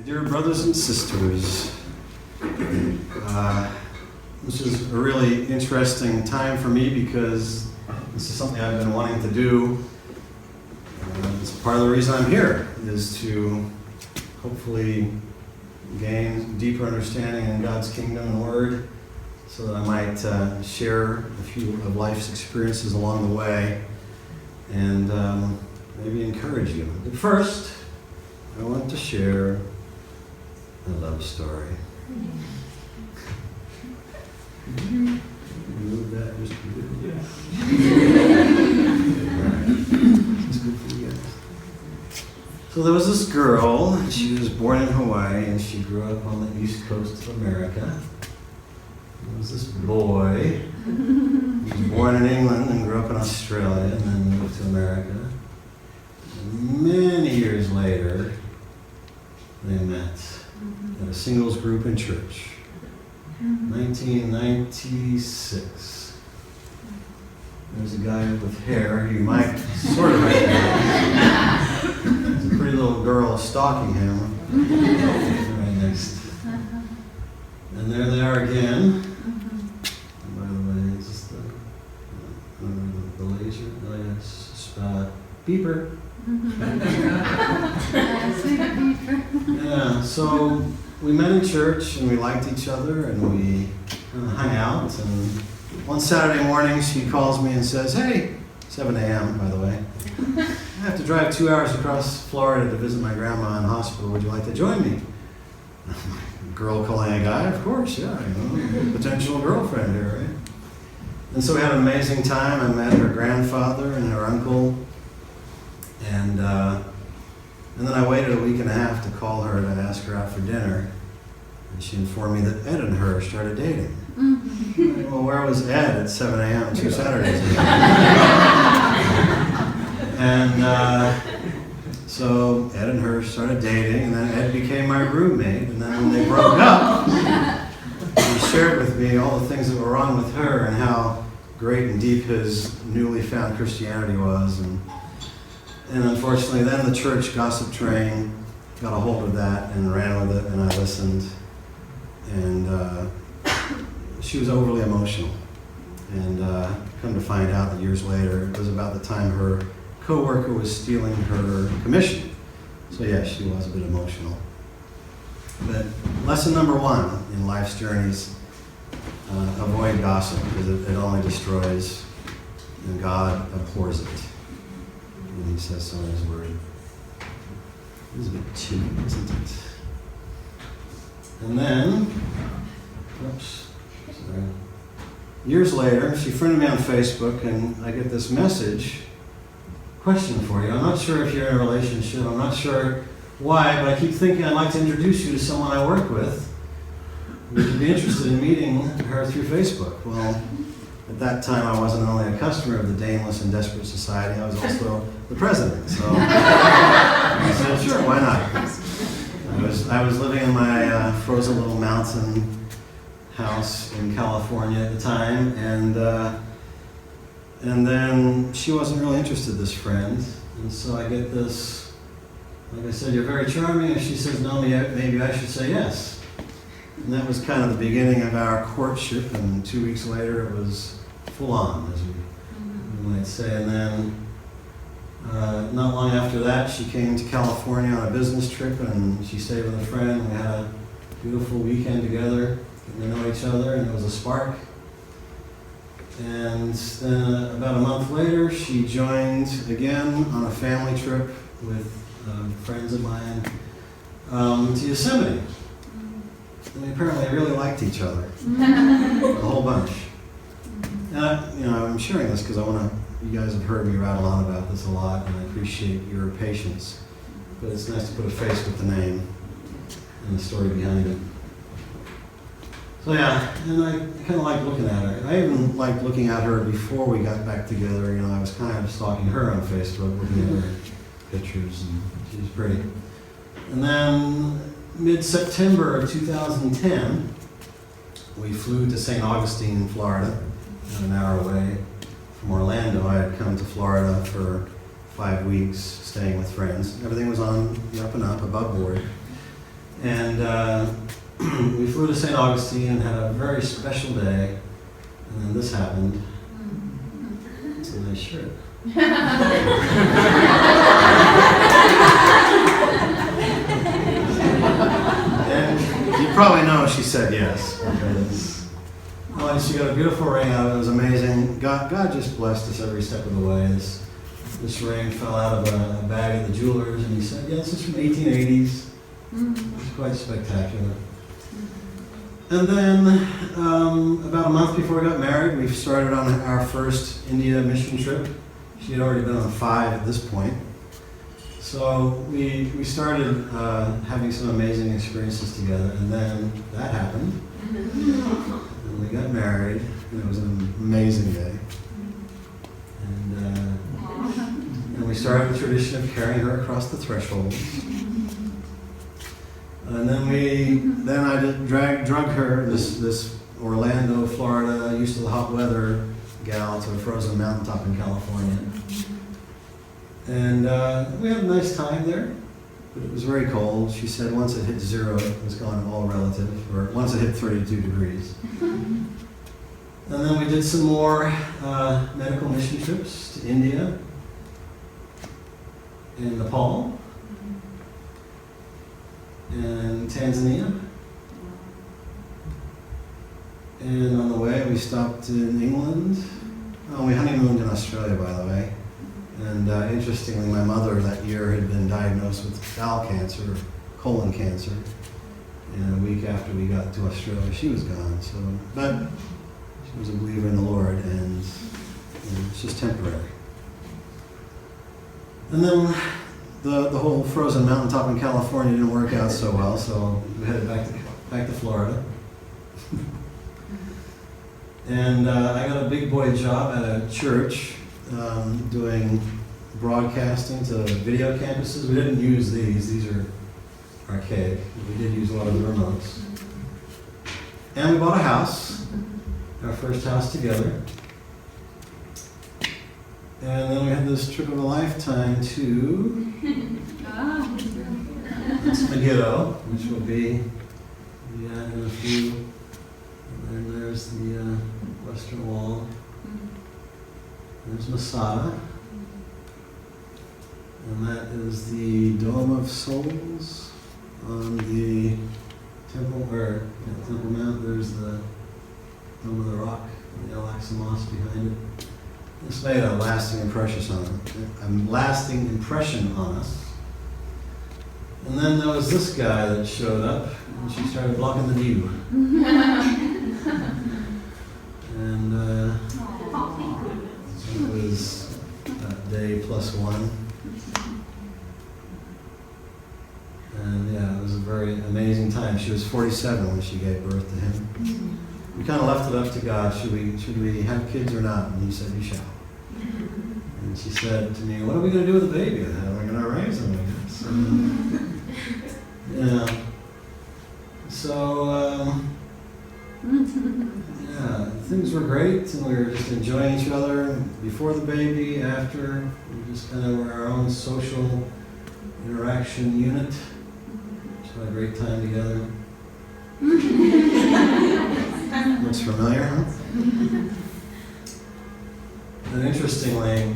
Dear brothers and sisters, this is a really interesting time for me because this is something I've been wanting to do. It's part of the reason I'm here, is to hopefully gain deeper understanding in God's kingdom and word so that I might share a few of life's experiences along the way and maybe encourage you. But first, I want to share a love story. Move that just a little bit. That's good for you guys. So there was this girl, and she was born in Hawaii, and she grew up on the east coast of America. There was this boy, he was born in England and grew up in Australia, and then moved to America. And many years later, they met at a singles group in church. 1996. There's a guy with hair you might sort of recognize. There's a pretty little girl stalking him right next. And there they are again. And by the way, is this the laser? Oh yes, beeper. Yeah, so we met in church and we liked each other and we hung out. And one Saturday morning she calls me and says, "Hey," 7 a.m. by the way, "I have to drive 2 hours across Florida to visit my grandma in the hospital. Would you like to join me?" Girl calling a guy, of course, yeah, potential girlfriend here, right? And so we had an amazing time. I met her grandfather and her uncle. And then I waited a week and a half to call her to ask her out for dinner. And she informed me that Ed and her started dating. Mm-hmm. Well, where was Ed at 7 a.m. 2 Saturdays ago? And so Ed and her started dating, and then Ed became my roommate. And then when they broke up, he shared with me all the things that were wrong with her and how great and deep his newly found Christianity was. And unfortunately, then the church gossip train got a hold of that and ran with it, and I listened. And she was overly emotional. And come to find out that years later, it was about the time her coworker was stealing her commission. So yeah, she was a bit emotional. But lesson number one in life's journeys, avoid gossip, because it only destroys, and God abhors it. And he says so in his word. It is a bit chilly, isn't it? And then, years later, she friended me on Facebook, and I get this message. Question for you. I'm not sure if you're in a relationship. I'm not sure why, but I keep thinking I'd like to introduce you to someone I work with. Would you be interested in meeting her through Facebook? Well, at that time, I wasn't only a customer of the Dameless and Desperate Society, I was also the president. So I said, sure, why not? I was living in my frozen little mountain house in California at the time, and then she wasn't really interested, this friend. And so I get this, like I said, "You're very charming," and she says, "No, maybe I should say yes." And that was kind of the beginning of our courtship, and 2 weeks later it was full on, as we might say. And then not long after that, she came to California on a business trip, and she stayed with a friend. We had a beautiful weekend together, getting to know each other, and it was a spark. And then about a month later, she joined again on a family trip with friends of mine to Yosemite. And we apparently really liked each other, a whole bunch. And I'm sharing this because you guys have heard me rattle on about this a lot, and I appreciate your patience. But it's nice to put a face with the name and the story behind it. So yeah, and I kind of like looking at her. I even liked looking at her before we got back together. I was kind of stalking her on Facebook, looking at her pictures, and she was pretty. And then mid-September of 2010, we flew to St. Augustine, Florida, an hour away from Orlando. I had come to Florida for 5 weeks, staying with friends. Everything was on the up and up, above board. And we flew to St. Augustine and had a very special day. And then this happened. It's a nice shirt. And you probably know she said yes. Because, well, and she got a beautiful ring out of it. It was amazing. God just blessed us every step of the way. This ring fell out of a bag at the jeweler's, and he said, yeah, this is from 1880s. It was quite spectacular. And then, about a month before we got married, we started on our first India mission trip. She had already been on 5 at this point. So we started having some amazing experiences together, and then that happened. And we got married, and it was an amazing day. And we started the tradition of carrying her across the threshold. And then I drug her, this Orlando, Florida, used to the hot weather gal, to a frozen mountaintop in California. And we had a nice time there, but it was very cold. She said once it hit 0, it was gone all relative, or once it hit 32 degrees. And then we did some more medical mission trips to India and Nepal and Tanzania. And on the way we stopped in England. Oh, we honeymooned in Australia, by the way. And interestingly, my mother that year had been diagnosed with bowel cancer, colon cancer. And a week after we got to Australia, she was gone. So, but she was a believer in the Lord, and it's just temporary. And then the whole frozen mountaintop in California didn't work out so well, so we headed back to Florida. And I got a big boy job at a church doing broadcasting to video campuses. We didn't use these. These are archaic. We did use a lot of the remotes. And we bought a house, our first house together. And then we had this trip of a lifetime to Megiddo, which will be in a few. And then there's the Western Wall. There's Masada. And that is the Dome of Souls on the Temple Mount. There's the Dome of the Rock, the Al-Aqsa Mosque behind it. This made a lasting impression on us. And then there was this guy that showed up, and she started blocking the view. And it was day +1. And yeah, it was a very amazing time. She was 47 when she gave birth to him. We kind of left it up to God. Should we have kids or not? And he said, you shall. And she said to me, what are we going to do with the baby? How are we going to raise him, I guess? Yeah. So, yeah, things were great, and we were just enjoying each other before the baby, after. We just kind of were our own social interaction unit. Just had a great time together. Looks familiar, huh? And interestingly,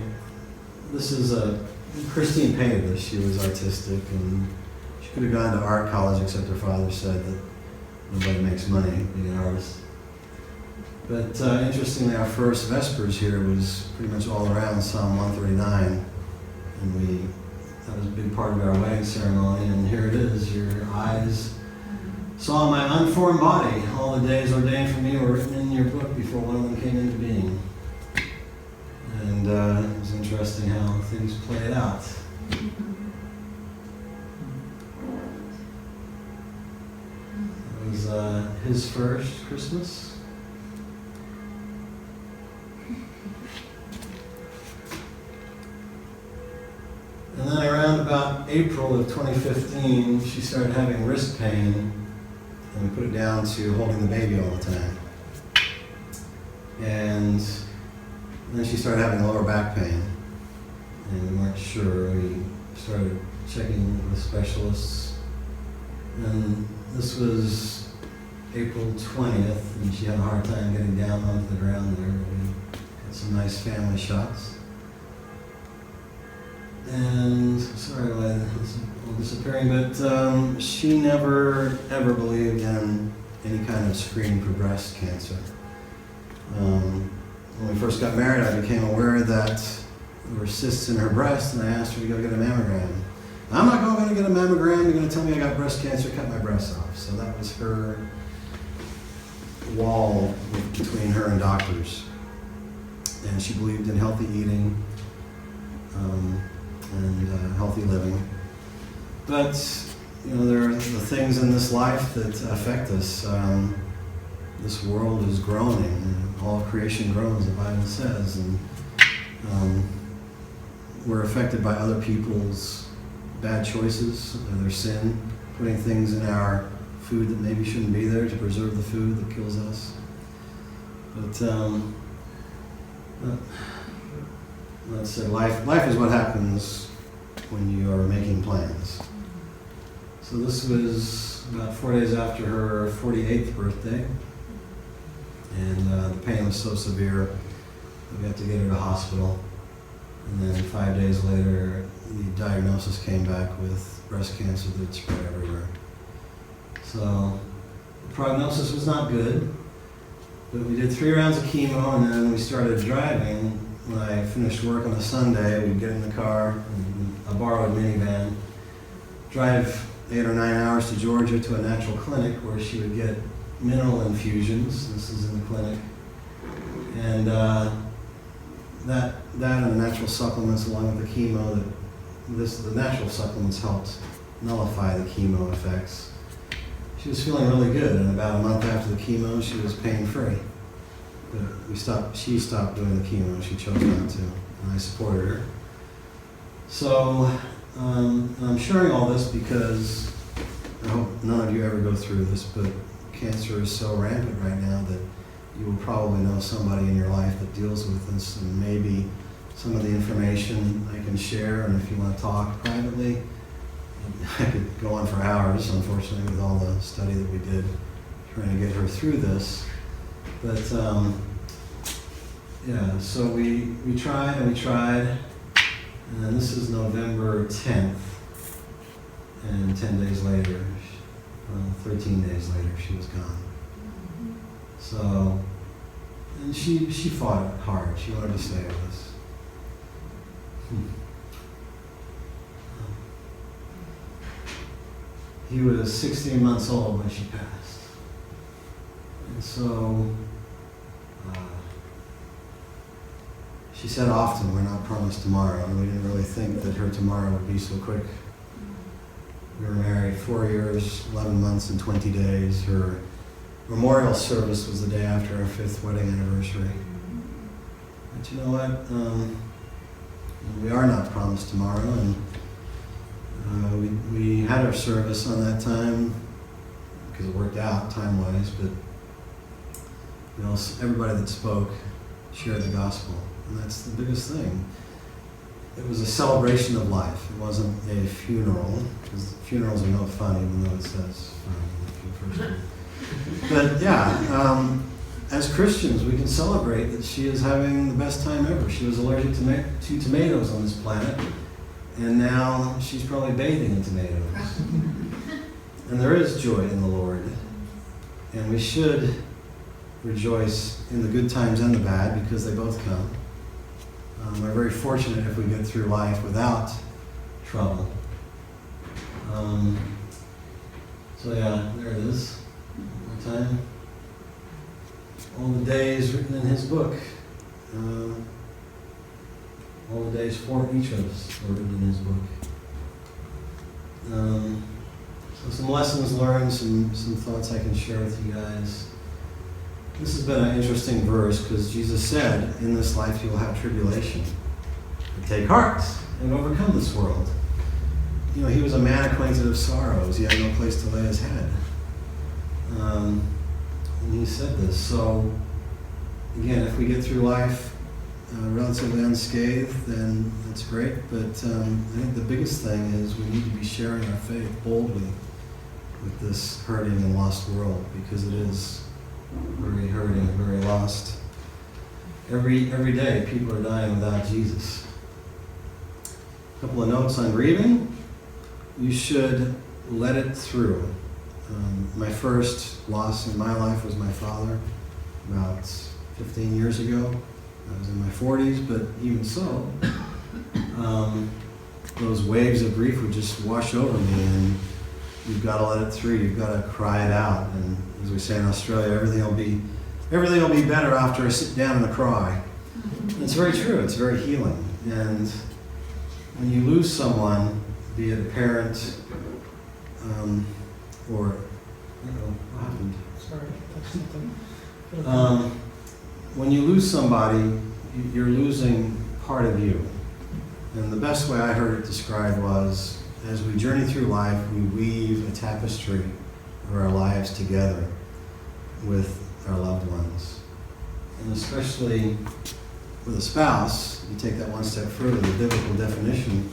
this is Christine painted this. She was artistic, and she could have gone to art college, except her father said that nobody makes money being an artist. But interestingly, our first Vespers here was pretty much all around Psalm 139, and that was a big part of our wedding ceremony. And here it is: your eyes saw my unformed body. All the days ordained for me were written in your book before one of them came into being. And it was interesting how things played out. It was his first Christmas. And then around about April of 2015, she started having wrist pain, and we put it down to holding the baby all the time. And then she started having lower back pain, and we weren't sure. We started checking with specialists, And this was April 20th, and she had a hard time getting down onto the ground there. We got some nice family shots. And, sorry why this is all disappearing, but she never, ever believed in any kind of screening for breast cancer. When we first got married, I became aware that there were cysts in her breast, and I asked her to go get a mammogram. I'm not going to get a mammogram. You're going to tell me I got breast cancer, cut my breasts off. So that was her wall between her and doctors. And she believed in healthy eating and healthy living. But, you know, there are the things in this life that affect us. This world is groaning, and all creation groans, the Bible says. And we're affected by other people's bad choices, or their sin, putting things in our food that maybe shouldn't be there to preserve the food that kills us. But let's say life is what happens when you are making plans. So this was about 4 days after her 48th birthday, and the pain was so severe that we had to get her to the hospital. And then 5 days later, the diagnosis came back with breast cancer that spread everywhere. So the prognosis was not good, but we did 3 rounds of chemo, and then we started driving. When I finished work on a Sunday, we'd get in the car, a borrowed minivan, drive 8 or 9 hours to Georgia to a natural clinic where she would get mineral infusions. This is in the clinic. And that and the natural supplements along with the chemo, the natural supplements helped nullify the chemo effects. She was feeling really good, and about a month after the chemo, she was pain-free. But she stopped doing the chemo. She chose not to, and I supported her. So I'm sharing all this because I hope none of you ever go through this, but cancer is so rampant right now that you will probably know somebody in your life that deals with this, and maybe some of the information I can share, and if you want to talk privately, I could go on for hours, unfortunately, with all the study that we did trying to get her through this. But yeah, so we tried and we tried, and then this is November 10th, and 10 days later, 13 days later, she was gone. So, and she fought it hard. She wanted to stay with us. He was 16 months old when she passed. And so, she said often, we're not promised tomorrow, and we didn't really think that her tomorrow would be so quick. We were married 4 years, 11 months, and 20 days. Her memorial service was the day after our 5th wedding anniversary. But you know what? We are not promised tomorrow, and we had our service on that time because it worked out time-wise, but you know, everybody that spoke shared the gospel, and that's the biggest thing. It was a celebration of life. It wasn't a funeral, because funerals are no fun, even though it says fun. But yeah, as Christians, we can celebrate that she is having the best time ever. She was allergic to tomatoes on this planet, and now she's probably bathing in tomatoes. And there is joy in the Lord, and we should rejoice in the good times and the bad, because they both come. We're very fortunate if we get through life without trouble. So yeah, there it is. One more time. All the days written in his book. All the days for each of us were written in his book. So some lessons learned, some thoughts I can share with you guys. This has been an interesting verse because Jesus said, in this life you will have tribulation. But take heart and overcome this world. You know, he was a man acquainted of sorrows. He had no place to lay his head. And he said this. So, again, if we get through life relatively unscathed, then that's great. But I think the biggest thing is we need to be sharing our faith boldly with this hurting and lost world, because it is very hurting, very lost. Every day, people are dying without Jesus. A couple of notes on grieving. You should let it through. My first loss in my life was my father about 15 years ago. I was in my 40s, but even so, those waves of grief would just wash over me, and you've got to let it through. You've got to cry it out. And as we say in Australia, everything will be better after I sit down and I cry. And it's very true. It's very healing. And when you lose someone, be it a parent, or what happened? Sorry, that's something. When you lose somebody, you're losing part of you. And the best way I heard it described was, as we journey through life, we weave a tapestry of our lives together with our loved ones. And especially with a spouse, you take that one step further. The biblical definition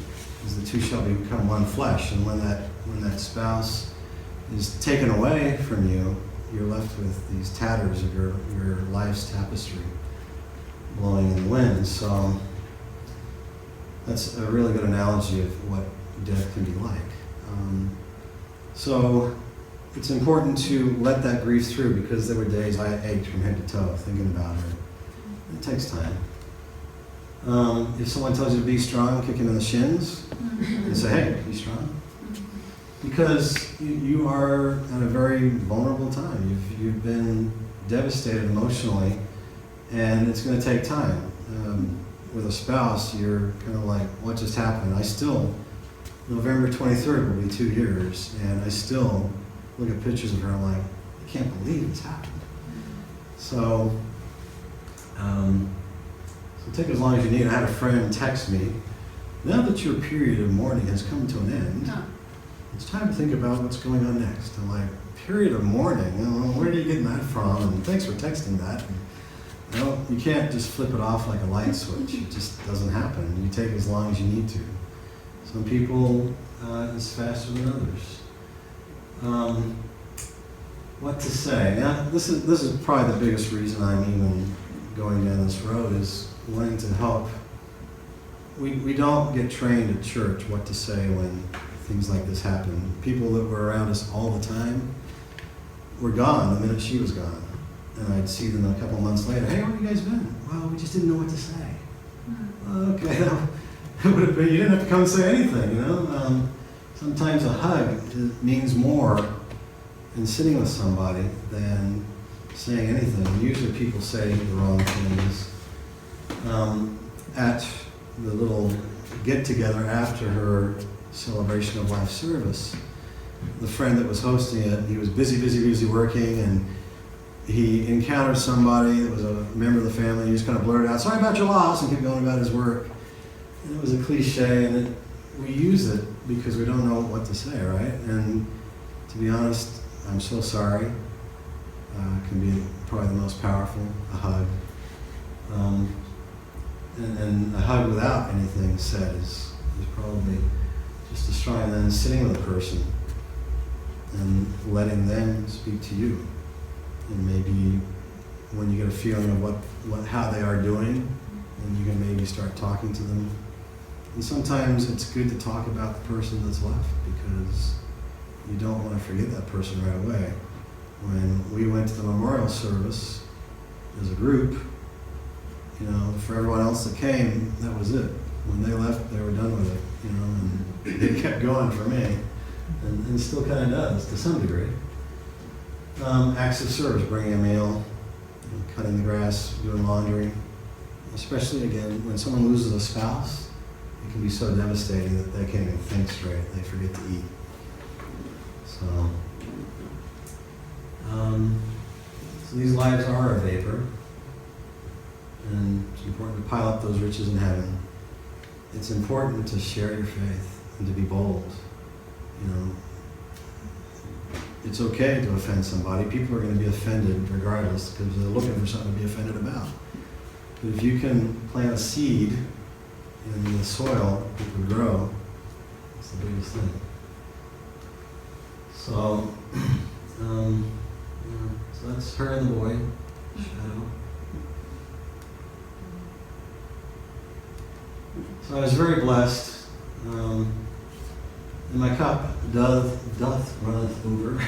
is the two shall become one flesh. And when that spouse is taken away from you, you're left with these tatters of your life's tapestry blowing in the wind. So that's a really good analogy of what death can be like. So it's important to let that grief through, because there were days I ached from head to toe thinking about her. It takes time. If someone tells you to be strong, kick him in the shins and say, hey, be strong. Because you are at a very vulnerable time. You've been devastated emotionally, and it's going to take time. With a spouse, you're kind of like, what just happened? November 23rd will be 2 years, and I still look at pictures of her, I'm like, I can't believe this happened. So take as long as you need. I had a friend text me, now that your period of mourning has come to an end, it's time to think about what's going on next. I'm like, period of mourning? Where are you getting that from? And thanks for texting that. You can't just flip it off like a light switch. It just doesn't happen. You take as long as you need to. Some people, it's faster than others. What to say? Now, this is probably the biggest reason I'm even going down this road, is wanting to help. We don't get trained at church what to say when things like this happen. People that were around us all the time were gone the minute she was gone. And I'd see them a couple months later, hey, where have you guys been? Well, we just didn't know what to say. Okay, it would have been, you didn't have to come and say anything, Sometimes a hug means more in sitting with somebody than saying anything. Usually people say the wrong things. At the little get-together after her celebration of life service, the friend that was hosting it, he was busy working, and he encountered somebody that was a member of the family. He just kind of blurted out, sorry about your loss, and kept going about his work. And it was a cliche, and we use it because we don't know what to say, right? And to be honest, I'm so sorry. Can be probably the most powerful, a hug. And a hug without anything said is probably just as strong. And then sitting with a person and letting them speak to you. And maybe when you get a feeling of how they are doing, then you can maybe start talking to them. And sometimes it's good to talk about the person that's left, because you don't want to forget that person right away. When we went to the memorial service as a group, for everyone else that came, that was it. When they left, they were done with it, and it kept going for me. And still kind of does, to some degree. Acts of service, bringing a meal, cutting the grass, doing laundry. Especially, again, when someone loses a spouse, it can be so devastating that they can't even think straight. They forget to eat. So these lives are a vapor, and it's important to pile up those riches in heaven. It's important to share your faith and to be bold. It's okay to offend somebody. People are going to be offended regardless, because they're looking for something to be offended about. But if you can plant a seed in the soil, it will grow. It's the biggest thing. So, yeah, so that's her and the boy, Shadow. So I was very blessed. And my cup doth runneth over.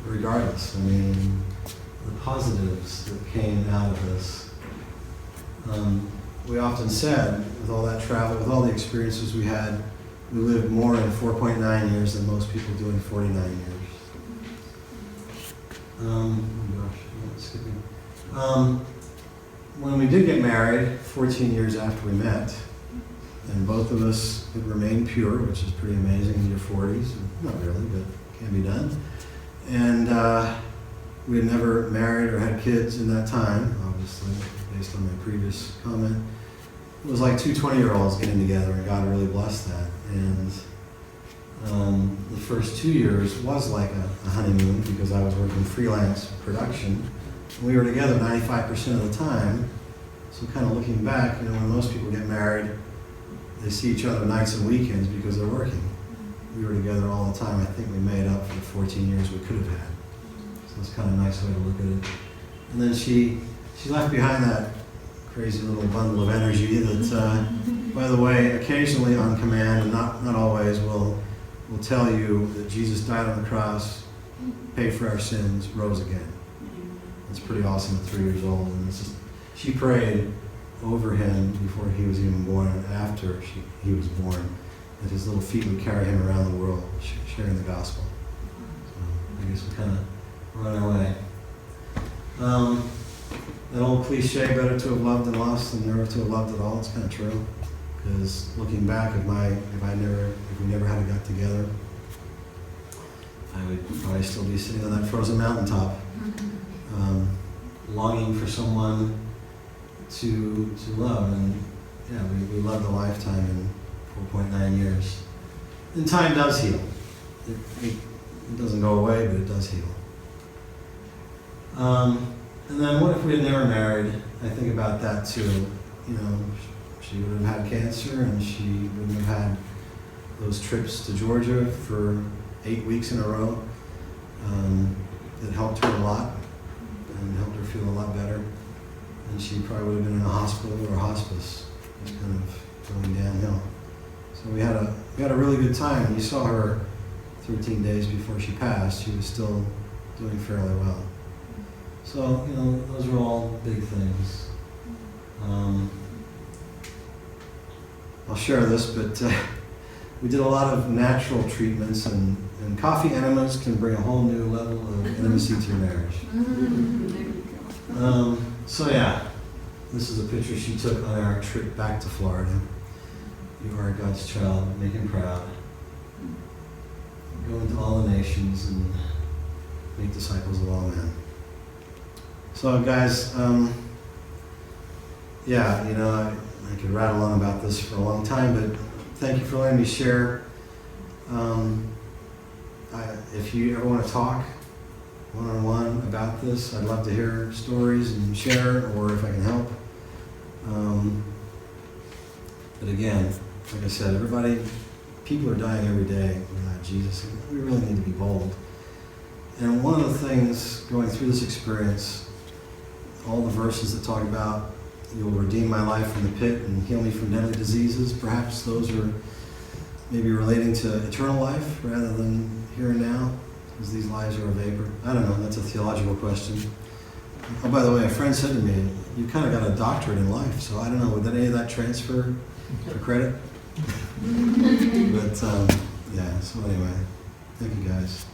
Regardless, I mean, the positives that came out of this. We often said, with all that travel, with all the experiences we had, we lived more in 4.9 years than most people do in 49 years. Oh gosh, I'm skipping. When we did get married, 14 years after we met, and both of us had remained pure, which is pretty amazing in your 40s. Not really, but can be done. And we had never married or had kids in that time, obviously, based on my previous comment. It was like two 20-year-olds getting together, and God really blessed that. And the first 2 years was like a honeymoon because I was working freelance production. And we were together 95% of the time. So kind of looking back, when most people get married, they see each other nights and weekends because they're working. We were together all the time. I think we made up for the 14 years we could have had. So it's kind of a nice way to look at it. And then she left behind that crazy little bundle of energy that, by the way, occasionally on command, and not always, will tell you that Jesus died on the cross, paid for our sins, rose again. It's pretty awesome at 3 years old. And it's just, she prayed over him before he was even born and after he was born, that his little feet would carry him around the world, sharing the gospel. So I guess we kind of run our way. That old cliche, better to have loved and lost than never to have loved at all, it's kind of true. Because looking back, if we never had got together, I would probably still be sitting on that frozen mountaintop, longing for someone to love. And yeah, we loved a lifetime in 4.9 years. And time does heal. It doesn't go away, but it does heal. And then what if we had never married? I think about that too. She would have had cancer, and she wouldn't have had those trips to Georgia for 8 weeks in a row. That helped her a lot and helped her feel a lot better. And she probably would have been in a hospital or a hospice, just kind of going downhill. So we had a really good time. And you saw her 13 days before she passed. She was still doing fairly well. So, those are all big things. I'll share this, but we did a lot of natural treatments, and coffee enemas can bring a whole new level of intimacy to your marriage. So yeah, this is a picture she took on our trip back to Florida. You are God's child, make him proud. Go into all the nations and make disciples of all men. So guys, I could rattle on about this for a long time, but thank you for letting me share. If you ever want to talk one-on-one about this, I'd love to hear stories and share, or if I can help. But again, like I said, people are dying every day without Jesus. And we really need to be bold. And one of the things going through this experience, all the verses that talk about you'll redeem my life from the pit and heal me from deadly diseases, perhaps those are maybe relating to eternal life rather than here and now, because these lives are a vapor. I don't know, that's a theological question. Oh, by the way, a friend said to me, you kind of got a doctorate in life, so I don't know, would any of that transfer for credit? But yeah, so anyway, thank you guys.